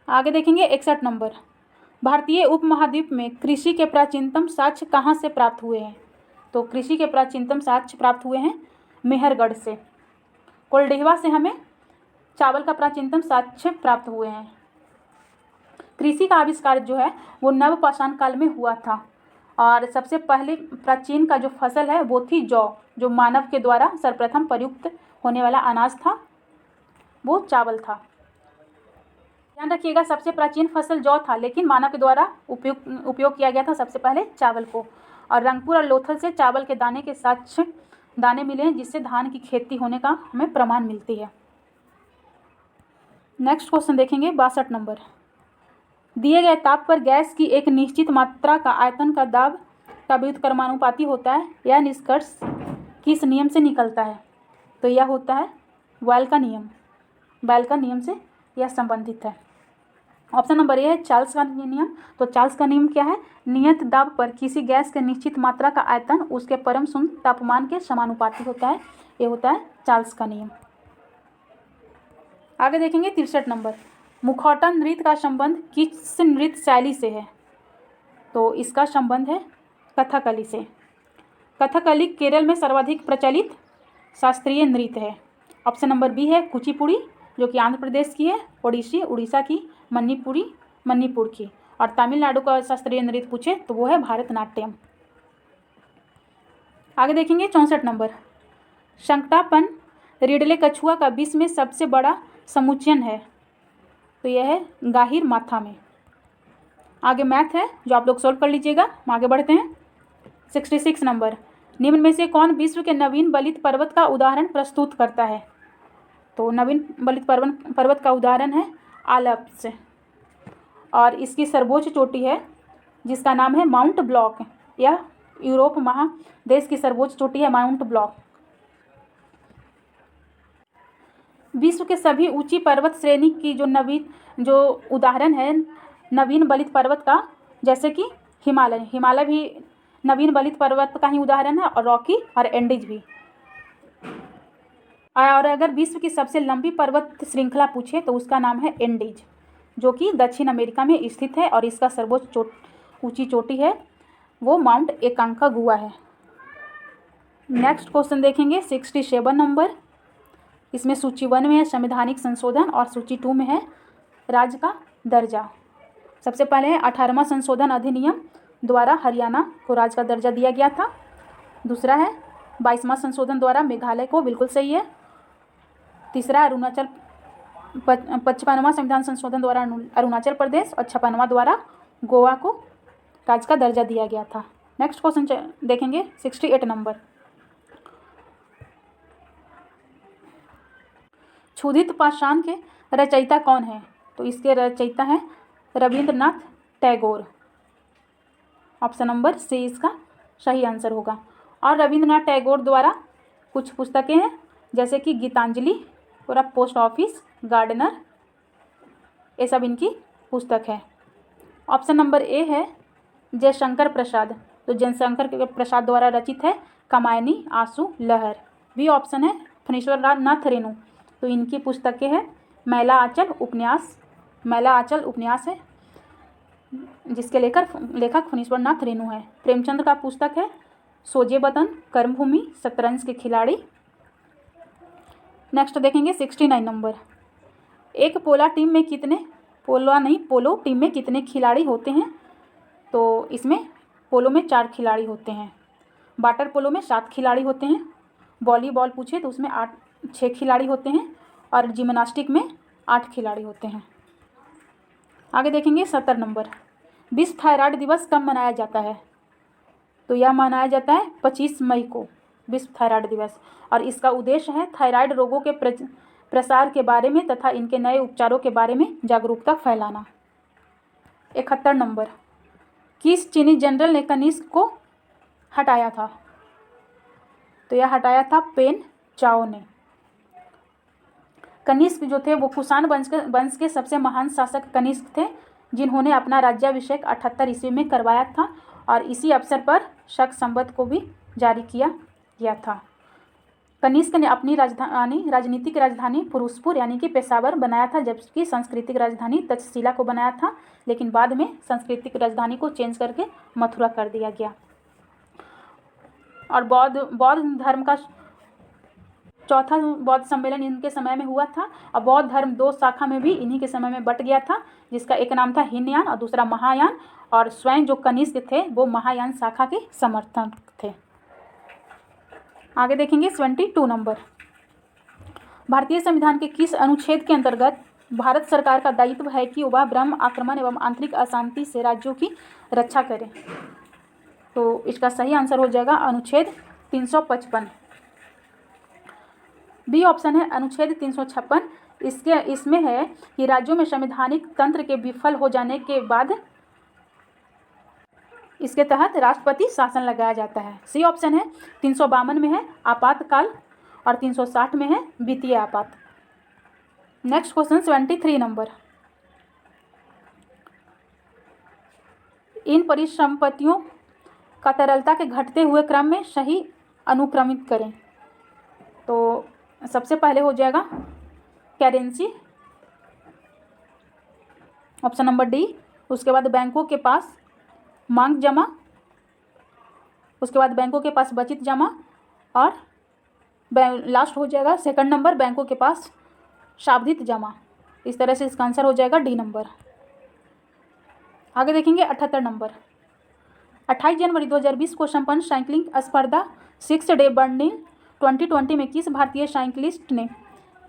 आगे देखेंगे 61 नंबर। भारतीय उपमहाद्वीप में कृषि के प्राचीनतम साक्ष्य कहाँ से प्राप्त हुए हैं? तो कृषि के प्राचीनतम साक्ष्य प्राप्त हुए हैं मेहरगढ़ से। कोल्डिहवा से हमें चावल का प्राचीनतम साक्ष्य प्राप्त हुए हैं। कृषि का आविष्कार जो है वो नवपाषाण काल में हुआ था और सबसे पहले प्राचीन का जो फसल है वो थी जौ, जो मानव के द्वारा सर्वप्रथम प्रयुक्त होने वाला अनाज था, वो चावल था। ध्यान रखिएगा सबसे प्राचीन फसल जौ था, लेकिन मानव के द्वारा उपयोग किया गया था सबसे पहले चावल को। और रंगपुर और लोथल से चावल के दाने के साक्ष्य दाने मिले हैं, जिससे धान की खेती होने का हमें प्रमाण मिलती है। नेक्स्ट क्वेश्चन देखेंगे 62 नंबर। दिए गए ताप पर गैस की एक निश्चित मात्रा का आयतन का दाब का व्युत्क्रमानुपाती होता है। यह निष्कर्ष किस नियम से निकलता है? तो यह होता है बॉयल का नियम। बॉयल का नियम से यह संबंधित है। ऑप्शन नंबर ए है चार्ल्स का नियम। तो चार्ल्स का नियम क्या है? नियत दाब पर किसी गैस के निश्चित मात्रा का आयतन उसके परम शून्य तापमान के समानुपाती होता है। ये होता है चार्ल्स का नियम। आगे देखेंगे 63 नंबर, मुखौटा नृत्य का संबंध किस नृत्य शैली से है? तो इसका संबंध है कथकली से। कथकली केरल में सर्वाधिक प्रचलित शास्त्रीय नृत्य है। ऑप्शन नंबर बी है कुचिपुड़ी, जो कि आंध्र प्रदेश की है, ओडिसी उड़ीसा की, मणिपुरी मणिपुर की, और तमिलनाडु का शास्त्रीय नृत्य पूछे तो वो है भारतनाट्यम। आगे देखेंगे 64 नंबर, संकटापन रिडले कछुआ का विश्व में सबसे बड़ा समुच्चयन है। तो यह है गाहिर माथा में। आगे मैथ है जो आप लोग सोल्व कर लीजिएगा। हम आगे बढ़ते हैं। 66 नंबर, निम्न में से कौन विश्व के नवीन बलित पर्वत का उदाहरण प्रस्तुत करता है? तो नवीन बलित पर्वत का उदाहरण है आल्प्स, और इसकी सर्वोच्च चोटी है जिसका नाम है माउंट ब्लॉक। यह यूरोप महादेश की सर्वोच्च चोटी है माउंट ब्लॉक। विश्व के सभी ऊंची पर्वत श्रेणी की जो उदाहरण है नवीन बलित पर्वत का, जैसे कि हिमालय भी नवीन बलित पर्वत का ही उदाहरण है, और रॉकी और एंडीज भी। और अगर विश्व की सबसे लंबी पर्वत श्रृंखला पूछे तो उसका नाम है एंडीज, जो कि दक्षिण अमेरिका में स्थित है, और इसका सर्वोच्च ऊंची चोटी है वो माउंट एकांकागुआ है। नेक्स्ट क्वेश्चन देखेंगे 67 नंबर, इसमें सूची 1 में है संवैधानिक संशोधन और सूची 2 में है राज्य का दर्जा। सबसे पहले है 18वां संशोधन अधिनियम द्वारा हरियाणा को राज्य का दर्जा दिया गया था। दूसरा है 22वां संशोधन द्वारा मेघालय को, बिल्कुल सही है। तीसरा 55वां संविधान संशोधन द्वारा अरुणाचल प्रदेश, और 56वां द्वारा गोवा को राज्य का दर्जा दिया गया था। नेक्स्ट क्वेश्चन देखेंगे 68 नंबर, क्षुधित पाषाण के रचयिता कौन है? तो इसके रचयिता हैं Rabindranath Tagore. Option number C इसका सही आंसर होगा। और रविंद्रनाथ टैगोर द्वारा कुछ पुस्तकें हैं जैसे कि गीतांजलि और पोस्ट ऑफिस गार्डनर, ये सब इनकी पुस्तक है। ऑप्शन नंबर ए है जयशंकर प्रसाद। तो जयशंकर प्रसाद द्वारा रचित है कामायनी आंसू लहर। बी ऑप्शन है फणीश्वर नाथ रेणु। तो इनकी पुस्तकें हैं मैला आंचल उपन्यास है जिसके लेखक फणीश्वर नाथ रेणु है। प्रेमचंद का पुस्तक है सोजे बदन, कर्मभूमि, शतरंज के खिलाड़ी। नेक्स्ट देखेंगे 69 नंबर, एक पोलो टीम में कितने खिलाड़ी होते हैं? तो इसमें पोलो में 4 खिलाड़ी होते हैं। वाटर पोलो में 7 खिलाड़ी होते हैं। वॉलीबॉल पूछे तो उसमें 6 खिलाड़ी होते हैं, और जिम्नास्टिक में 8 खिलाड़ी होते हैं। आगे देखेंगे 70 नंबर, विश्व थायराइड दिवस कब मनाया जाता है? तो यह मनाया जाता है 25 मई को, विश्व थायराइड दिवस, और इसका उद्देश्य है थायराइड रोगों के प्रसार के बारे में तथा इनके नए उपचारों के बारे में जागरूकता फैलाना। 71 नंबर, किस चीनी जनरल ने कनिष्क को हटाया था? तो यह हटाया था पेन चाओ ने। कनिष्क जो थे वो कुषाण वंश के सबसे महान शासक कनिष्क थे, जिन्होंने अपना राज्याभिषेक 78 ईस्वी में करवाया था, और इसी अवसर पर शक संवत को भी जारी किया गया था। कनिष्क ने अपनी राजनीतिक राजधानी फिरोजपुर यानी कि पेशावर बनाया था, जबकि सांस्कृतिक राजधानी तक्षशिला को बनाया था, लेकिन बाद में सांस्कृतिक राजधानी को चेंज करके मथुरा कर दिया गया। और बौद्ध धर्म का चौथा बौद्ध सम्मेलन इनके समय में हुआ था, और बौद्ध धर्म 2 शाखा में भी इन्हीं के समय में बट गया था, जिसका एक नाम था हीनयान और दूसरा महायान, और स्वयं जो कनिष्क थे वो महायान शाखा के समर्थक थे। आगे देखेंगे 72 नंबर, भारतीय संविधान के किस अनुच्छेद के अंतर्गत भारत सरकार का दायित्व है कि वह ब्रह्म आक्रमण एवं आंतरिक अशांति से राज्यों की रक्षा करे? तो इसका सही आंसर हो जाएगा अनुच्छेद 355। बी ऑप्शन है अनुच्छेद 356, इसमें है कि राज्यों में संवैधानिक तंत्र के विफल हो जाने के बाद इसके तहत राष्ट्रपति शासन लगाया जाता है। सी ऑप्शन है। 352 में है आपातकाल और 360 में है वित्तीय आपात। नेक्स्ट क्वेश्चन 73 नंबर, इन परिसंपत्तियों का तरलता के घटते हुए क्रम में सही अनुक्रमित करें। तो सबसे पहले हो जाएगा करेंसी, ऑप्शन नंबर डी। उसके बाद बैंकों के पास मांग जमा, उसके बाद बैंकों के पास बचत जमा, और लास्ट हो जाएगा सेकंड नंबर बैंकों के पास शाब्दिक जमा। इस तरह से इसका आंसर हो जाएगा डी नंबर। आगे देखेंगे 78 नंबर, 28 जनवरी 2020 को संपन्न साइकिलिंग स्पर्धा 6 डे बर्लिन 2020 में किस भारतीय साइकिलिस्ट ने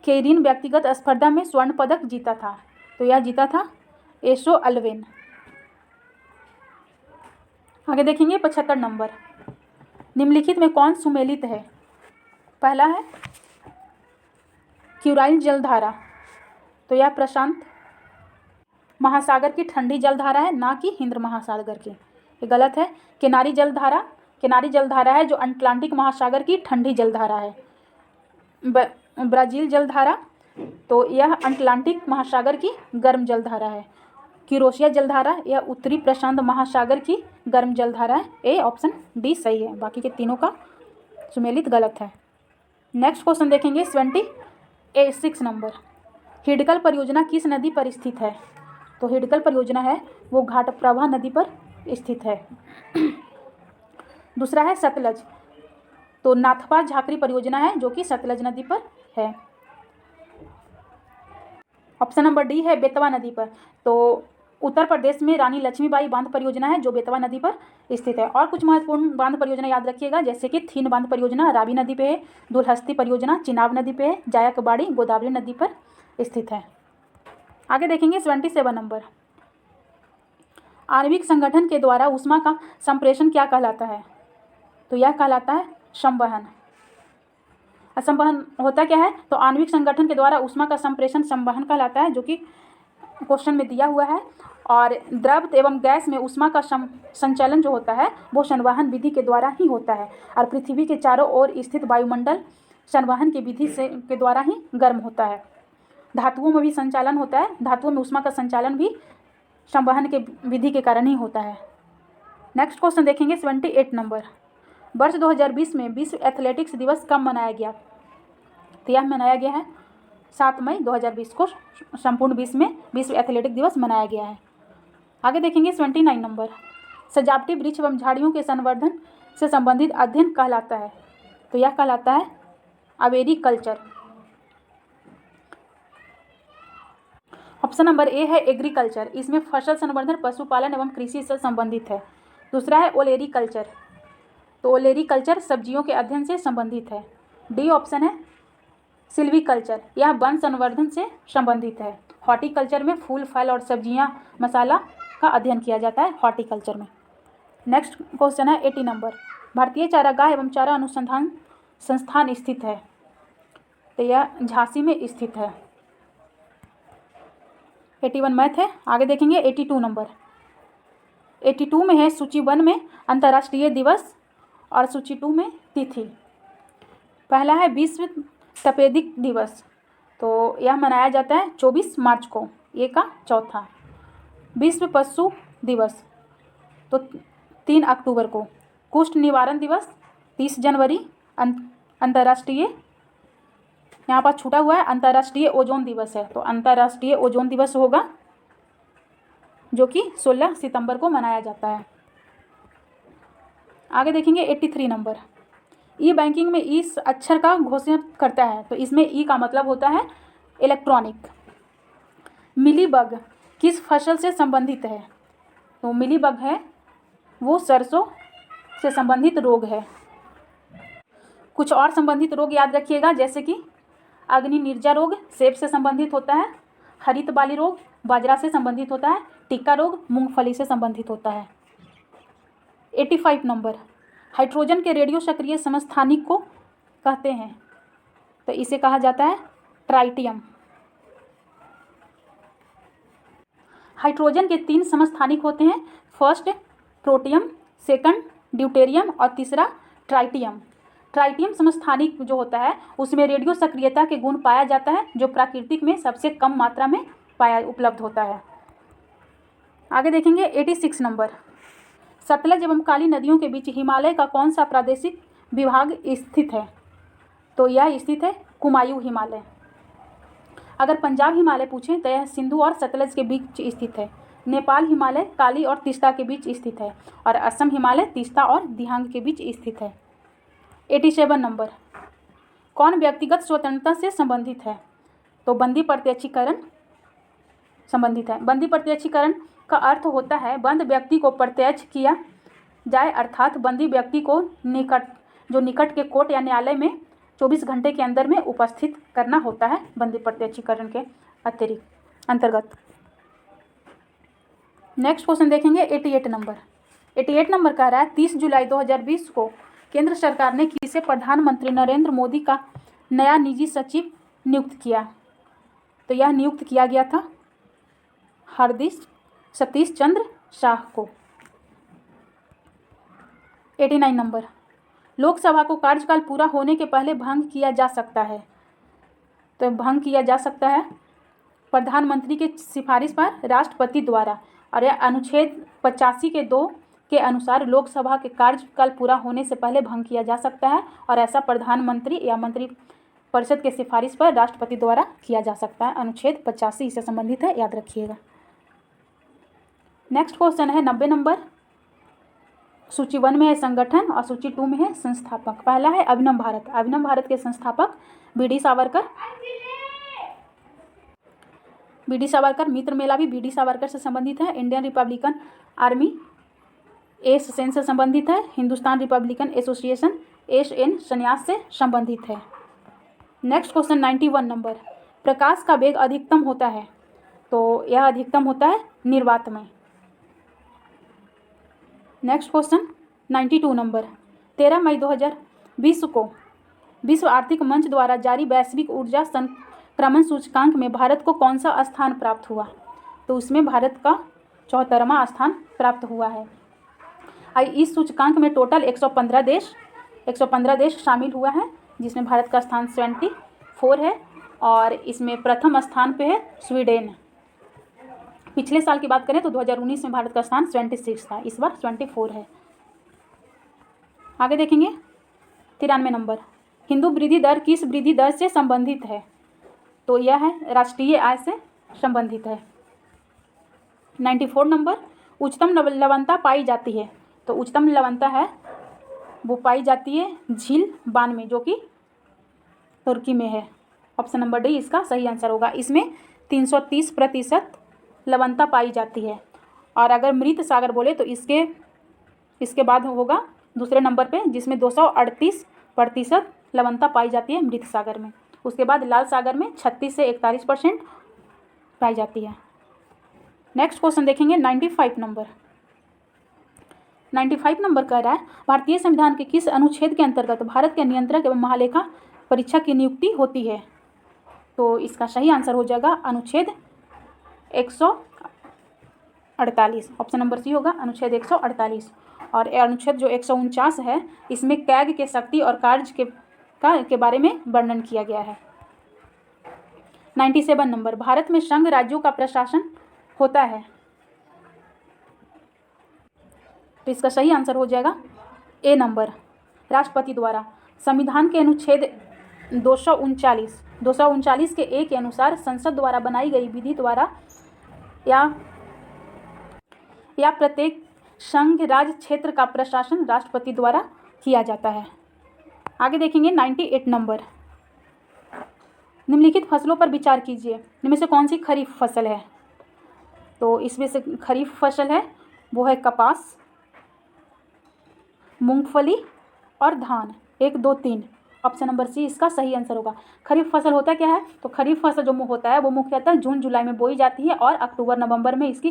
केरिन व्यक्तिगत स्पर्धा में स्वर्ण पदक जीता था? तो यह जीता था एशो अल्वेन। आगे देखेंगे 75 नंबर, निम्नलिखित में कौन सुमेलित है? पहला है क्यूराइल जलधारा, तो यह प्रशांत महासागर की ठंडी जलधारा है, ना कि हिंद महासागर की। ये गलत है। किनारी जलधारा है जो अटलांटिक महासागर की ठंडी जलधारा है। ब्राज़ील जलधारा, तो यह अटलांटिक महासागर की गर्म जलधारा है। क्यूरोशिया जलधारा, यह उत्तरी प्रशांत महासागर की गर्म जलधारा है। ए ऑप्शन डी सही है, बाकी के तीनों का सुमेलित गलत है। नेक्स्ट क्वेश्चन देखेंगे 76 नंबर, हिडकल परियोजना किस नदी पर स्थित है? तो हिडकल परियोजना है वो घाटप्रभा नदी पर स्थित है। दूसरा है सतलज, तो नाथपा झाकरी परियोजना है जो कि सतलज नदी पर है। ऑप्शन नंबर डी है बेतवा नदी पर, तो उत्तर प्रदेश में रानी लक्ष्मीबाई बांध परियोजना है जो बेतवा नदी पर स्थित है। और कुछ महत्वपूर्ण बांध परियोजना याद रखिएगा, जैसे कि थीन बांध परियोजना रावी नदी पे है, दुलहस्ती परियोजना चिनाब नदी पे है, जायकबाड़ी गोदावरी नदी पर स्थित है। आगे देखेंगे 77 नंबर, आणविक संगठन के द्वारा ऊष्मा का संप्रेषण क्या कहलाता है? तो यह कहलाता है संवहन। संवहन होता क्या है? तो आणविक संगठन के द्वारा ऊष्मा का संप्रेषण संवहन कहलाता है, जो कि क्वेश्चन में दिया हुआ है। और द्रव एवं गैस में ऊष्मा का संचलन जो होता है वो संवहन विधि के द्वारा ही होता है, और पृथ्वी के चारों ओर स्थित वायुमंडल संवहन की विधि से के द्वारा ही गर्म होता है। धातुओं में भी संचालन होता है, धातुओं में ऊष्मा का संचालन भी संवहन के विधि के कारण ही होता है। नेक्स्ट क्वेश्चन देखेंगे 78 नंबर, वर्ष 2020 में विश्व एथलेटिक्स दिवस कब मनाया गया? तो यह मनाया गया है 7 मई 2020 को संपूर्ण विश्व में विश्व एथलेटिक दिवस मनाया गया है। आगे देखेंगे 79 नंबर, सजावटी वृक्ष एवं झाड़ियों के संवर्धन से संबंधित अध्ययन कहलाता है? तो यह कहलाता है एग्रीकल्चर। ऑप्शन नंबर ए है एग्रीकल्चर, इसमें फसल संवर्धन पशुपालन एवं कृषि से संबंधित है। दूसरा है ओलेरीकल्चर, तो ओलेरीकल्चर सब्जियों के अध्ययन से संबंधित है। डी ऑप्शन है सिल्वीकल्चर, यह वन संवर्धन से संबंधित है। हॉर्टिकल्चर में फूल फल और सब्जियां मसाला का अध्ययन किया जाता है हॉर्टिकल्चर में। नेक्स्ट क्वेश्चन है 80 नंबर, भारतीय चारागाह एवं चारा अनुसंधान संस्थान स्थित है? तो यह झांसी में स्थित है। 81 मैथ है। आगे देखेंगे 82 नंबर, 82 में है सूची 1 में अंतर्राष्ट्रीय दिवस और सूची 2 में तिथि। पहला है विश्व तपेदिक दिवस, तो यह मनाया जाता है 24 मार्च को, ये का चौथा। विश्व पशु दिवस तो 3 अक्टूबर को। कुष्ठ निवारण दिवस 30 जनवरी। अंतर्राष्ट्रीय यहाँ पर छूटा हुआ है अंतर्राष्ट्रीय ओजोन दिवस है, तो अंतर्राष्ट्रीय ओजोन दिवस होगा जो कि 16 सितंबर को मनाया जाता है। आगे देखेंगे 83 नंबर, ई बैंकिंग में ई अक्षर का घोषणा करता है, तो इसमें ई का मतलब होता है इलेक्ट्रॉनिक। मिलीबग किस फसल से संबंधित है? तो मिलीबग है वो सरसों से संबंधित रोग है। कुछ और संबंधित रोग याद रखिएगा, जैसे कि अग्नि निर्जा रोग सेब से संबंधित होता है, हरित बाली रोग बाजरा से संबंधित होता है, टिक्का रोग मूंगफली से संबंधित होता है। 85 नंबर, हाइड्रोजन के रेडियो सक्रिय समस्थानिक को कहते हैं? तो इसे कहा जाता है ट्राइटियम। हाइड्रोजन के 3 समस्थानिक होते हैं, फर्स्ट प्रोटियम, सेकंड ड्यूटेरियम और तीसरा ट्राइटियम। ट्राइटियम समस्थानिक जो होता है उसमें रेडियो सक्रियता के गुण पाया जाता है, जो प्राकृतिक में सबसे कम मात्रा में उपलब्ध होता है। आगे देखेंगे 86 नंबर, सतलज एवं काली नदियों के बीच हिमालय का कौन सा प्रादेशिक विभाग स्थित है? तो यह स्थित है कुमायूं हिमालय। अगर पंजाब हिमालय पूछें तो यह सिंधु और सतलज के बीच स्थित है। नेपाल हिमालय काली और तीस्ता के बीच स्थित है और असम हिमालय तीस्ता और दिहांग के बीच स्थित है। 87 नंबर, कौन व्यक्तिगत स्वतंत्रता से संबंधित है? तो बंदी प्रत्यक्षीकरण संबंधित है। बंदी प्रत्यक्षीकरण का अर्थ होता है बंद व्यक्ति को प्रत्यक्ष किया जाए, अर्थात बंदी व्यक्ति को निकट के कोर्ट या न्यायालय में 24 घंटे के अंदर में उपस्थित करना होता है बंदी प्रत्यक्षीकरण के अंतर्गत। नेक्स्ट क्वेश्चन देखेंगे 88 नंबर। 88 नंबर कह रहा है 30 जुलाई 2020 को केंद्र सरकार ने किसे प्रधानमंत्री नरेंद्र मोदी का नया निजी सचिव नियुक्त किया? तो यह नियुक्त किया गया था सतीश चंद्र शाह को। 89 नंबर, लोकसभा को कार्यकाल पूरा होने के पहले भंग किया जा सकता है। तो भंग किया जा सकता है प्रधानमंत्री के सिफारिश पर राष्ट्रपति द्वारा, और यह अनुच्छेद 85 के 2 के अनुसार लोकसभा के कार्यकाल पूरा होने से पहले भंग किया जा सकता है, और ऐसा प्रधानमंत्री या मंत्रिपरिषद के सिफारिश पर राष्ट्रपति द्वारा किया जा सकता है। अनुच्छेद 85 इससे संबंधित है, याद रखिएगा। नेक्स्ट क्वेश्चन है 90 नंबर। सूची 1 में है संगठन और सूची 2 में है संस्थापक। पहला है अभिनव भारत। अभिनव भारत के संस्थापक बी.डी. सावरकर। बी.डी. सावरकर मित्र मेला भी बी.डी. सावरकर से संबंधित है। Indian Republican army SN. से संबंधित है। Hindustan Republican association SN. संन्यास से संबंधित है। नेक्स्ट क्वेश्चन 91 नंबर, प्रकाश का वेग अधिकतम होता है। तो यह अधिकतम होता है निर्वात में। नेक्स्ट क्वेश्चन 92 नंबर, 13 मई 2020 को विश्व आर्थिक मंच द्वारा जारी वैश्विक ऊर्जा संक्रमण सूचकांक में भारत को कौन सा स्थान प्राप्त हुआ? तो उसमें भारत का 74वां स्थान प्राप्त हुआ है। इस सूचकांक में टोटल 115 देश शामिल हुआ है, जिसमें भारत का स्थान 74 है, और इसमें प्रथम स्थान पे है स्वीडन। पिछले साल की बात करें तो 2019 में भारत का स्थान 26 था, इस बार 24 है। आगे देखेंगे 93 नंबर, हिंदू वृद्धि दर किस वृद्धि दर से संबंधित है? तो यह है राष्ट्रीय आय से संबंधित है। 94 नंबर, उच्चतम लवणता पाई जाती है। तो उच्चतम लवणता है वो पाई जाती है झील बान में, जो कि तुर्की में है। ऑप्शन नंबर डी इसका सही आंसर होगा। इसमें 330% लवणता पाई जाती है। और अगर मृत सागर बोले तो इसके बाद होगा दूसरे नंबर पे, जिसमें 238% लवणता पाई जाती है मृत सागर में। उसके बाद लाल सागर में 36 से 41% पाई जाती है। नेक्स्ट क्वेश्चन देखेंगे 95 नंबर। 95 नंबर कह रहा है भारतीय संविधान के किस अनुच्छेद के अंतर्गत भारत के नियंत्रक एवं महालेखा परीक्षक की नियुक्ति होती है? तो इसका सही आंसर हो जाएगा अनुच्छेद 148। ऑप्शन नंबर सी होगा अनुच्छेद 148। और अनुच्छेद जो 149 है, इसमें कैग के शक्ति और कार्य के बारे में वर्णन किया गया है। 97 नंबर, भारत में संघ राज्यों का प्रशासन होता है। तो इसका सही आंसर हो जाएगा ए नंबर, राष्ट्रपति द्वारा। संविधान के अनुच्छेद 239 के ए के अनुसार संसद द्वारा बनाई गई विधि द्वारा या प्रत्येक संघ राज्य क्षेत्र का प्रशासन राष्ट्रपति द्वारा किया जाता है। आगे देखेंगे 98 नंबर, निम्नलिखित फसलों पर विचार कीजिए, इनमें से कौन सी खरीफ फसल है? तो इसमें से खरीफ फसल है वो है कपास, मूंगफली और धान। 1, 2, 3। ऑप्शन नंबर सी इसका सही आंसर होगा। खरीफ फसल होता क्या है? तो खरीफ फसल जो होता है वो मुख्यतः जून जुलाई में बोई जाती है और अक्टूबर नवंबर में इसकी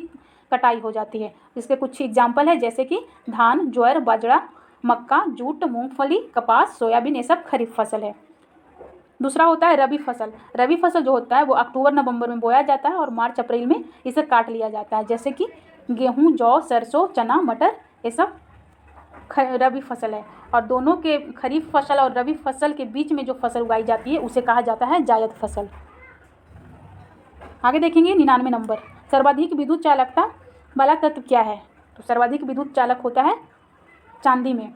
कटाई हो जाती है। इसके कुछ एग्जाम्पल है, जैसे कि धान, ज्वार, बाजरा, मक्का, जूट, मूंगफली, कपास, सोयाबीन, ये सब खरीफ फसल है। दूसरा होता है रबी फसल। रबी फसल जो होता है वो अक्टूबर नवंबर में बोया जाता है और मार्च अप्रैल में इसे काट लिया जाता है, जैसे कि गेहूँ, जौ, सरसों, चना, मटर, ये सब रबी फसल है। और दोनों के खरीफ फसल और रबी फसल के बीच में जो फसल उगाई जाती है उसे कहा जाता है जायद फसल। आगे देखेंगे 99 नंबर, सर्वाधिक विद्युत चालकता वाला तत्व क्या है? तो सर्वाधिक विद्युत चालक होता है चांदी में।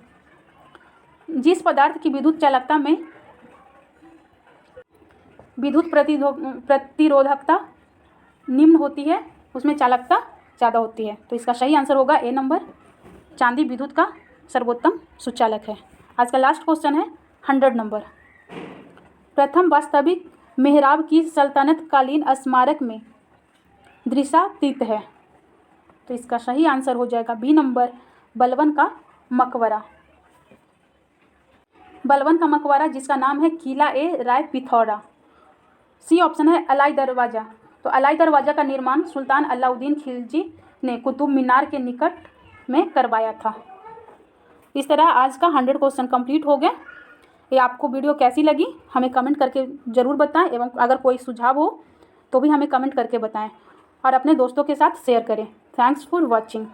जिस पदार्थ की विद्युत चालकता में विद्युत प्रतिरोधकता निम्न होती है उसमें चालकता ज़्यादा होती है। तो इसका सही आंसर होगा ए नंबर, चांदी विद्युत का सर्वोत्तम सुचालक है। आज का लास्ट क्वेश्चन है 100 नंबर, प्रथम वास्तविक मेहराब की सल्तनत कालीन स्मारक में दृश्यातीत है। तो इसका सही आंसर हो जाएगा बी नंबर, बलवन का मकबरा। बलवन का मकबरा जिसका नाम है किला ए राय पिथौरा। सी ऑप्शन है अलाई दरवाज़ा। तो अलाई दरवाज़ा का निर्माण सुल्तान अलाउद्दीन खिलजी ने कुतुब मीनार के निकट में करवाया था। इस तरह आज का 100 क्वेश्चन कंप्लीट हो गया। ये आपको वीडियो कैसी लगी हमें कमेंट करके ज़रूर बताएं, एवं अगर कोई सुझाव हो तो भी हमें कमेंट करके बताएं और अपने दोस्तों के साथ शेयर करें। Thanks for watching.